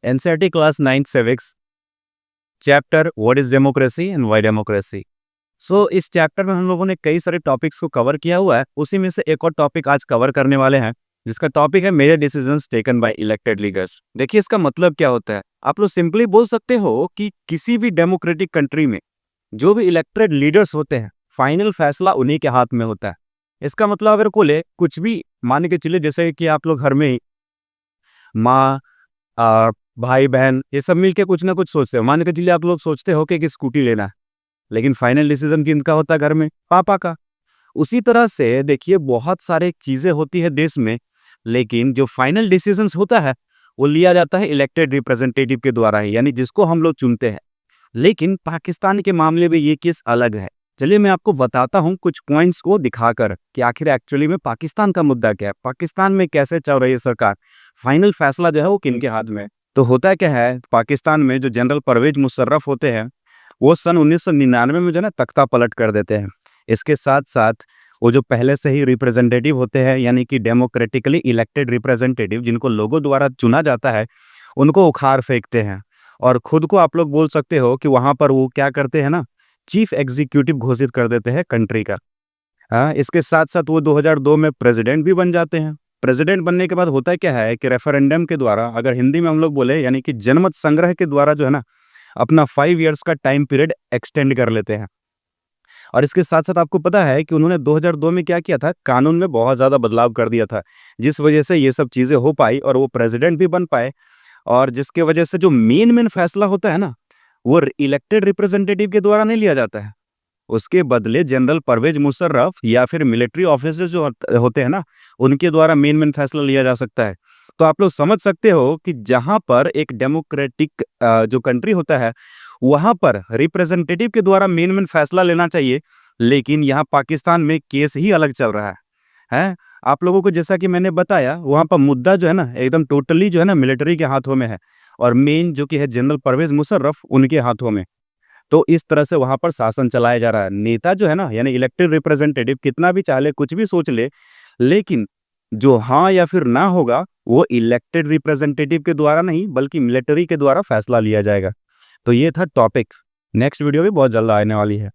NCERT class 9th civics chapter what is democracy and why democracy. So इस chapter में हम लोगों ने कई सारे टॉपिक्स को कवर किया हुआ है। उसी में से एक और टॉपिक आज कवर करने वाले हैं, जिसका टॉपिक है major decisions taken by elected leaders. देखिए इसका मतलब क्या होता है। आप लोग सिंपली बोल सकते हो कि किसी भी डेमोक्रेटिक कंट्री में जो भी इलेक्टेड लीडर्स होते हैं, फाइनल फैसला उन्हीं के हाथ में होता है। इसका मतलब अगर कोई कुछ भी मान के चलिए, जैसे कि आप लोग घर में ही माँ भाई बहन ये सब मिलके कुछ ना कुछ सोचते हो। मान के चलिए आप लोग सोचते हो कि एक स्कूटी लेना है, लेकिन फाइनल डिसीजन किनका होता है घर में? पापा का। उसी तरह से देखिए बहुत सारे चीजें होती है देश में, लेकिन जो फाइनल डिसीजंस होता है वो लिया जाता है इलेक्टेड रिप्रेजेंटेटिव के द्वारा ही, यानी जिसको हम लोग चुनते हैं। लेकिन पाकिस्तान के मामले में ये केस अलग है। चलिए मैं आपको बताता हूँ कुछ पॉइंट्स को दिखाकर कि आखिर एक्चुअली में पाकिस्तान का मुद्दा क्या है, पाकिस्तान में कैसे चल रही है सरकार, फाइनल फैसला जो है वो किनके हाथ में है। तो होता क्या है, पाकिस्तान में जो जनरल परवेज मुशर्रफ होते हैं वो सन 1999 में जो है ना तख्ता पलट कर देते हैं। इसके साथ साथ वो जो पहले से ही रिप्रेजेंटेटिव होते हैं, यानी कि डेमोक्रेटिकली इलेक्टेड रिप्रेजेंटेटिव जिनको लोगों द्वारा चुना जाता है, उनको उखाड़ फेंकते हैं और खुद को आप लोग बोल सकते हो कि वहां पर वो क्या करते हैं ना, चीफ एग्जीक्यूटिव घोषित कर देते हैं कंट्री का। हाँ, इसके साथ साथ वो 2002 में प्रेसिडेंट भी बन जाते हैं। प्रेसिडेंट बनने के बाद होता क्या है कि रेफरेंडम के द्वारा, अगर हिंदी में हम लोग बोले यानी कि जनमत संग्रह के द्वारा जो है ना, अपना 5 इयर्स का टाइम पीरियड एक्सटेंड कर लेते हैं। और इसके साथ साथ आपको पता है कि उन्होंने 2002 में क्या किया था, कानून में बहुत ज़्यादा बदलाव कर दिया था, जिस वजह से ये सब चीज़ें हो पाई और वो प्रेसिडेंट भी बन पाए। और जिसके वजह से जो मेन फैसला होता है ना, वो इलेक्टेड रिप्रेजेंटेटिव के द्वारा नहीं लिया जाता है। उसके बदले जनरल परवेज मुशर्रफ या फिर मिलिट्री ऑफिसर जो होते हैं ना, उनके द्वारा मेन फैसला लिया जा सकता है। तो आप लोग समझ सकते हो कि जहां पर एक डेमोक्रेटिक जो कंट्री होता है वहां पर रिप्रेजेंटेटिव के द्वारा मेन फैसला लेना चाहिए, लेकिन यहाँ पाकिस्तान में केस ही अलग चल रहा है। आप लोगों को जैसा कि मैंने बताया, वहां पर मुद्दा जो है ना एकदम टोटली जो है ना मिलिट्री के हाथों में है और मेन जो कि है जनरल परवेज मुशर्रफ उनके हाथों में। तो इस तरह से वहां पर शासन चलाया जा रहा है। नेता जो है ना, यानी इलेक्टेड रिप्रेजेंटेटिव कितना भी चाहे कुछ भी सोच ले, लेकिन जो हाँ या फिर ना होगा वो इलेक्टेड रिप्रेजेंटेटिव के द्वारा नहीं बल्कि मिलिट्री के द्वारा फैसला लिया जाएगा। तो ये था टॉपिक। नेक्स्ट वीडियो भी बहुत जल्द आने वाली है।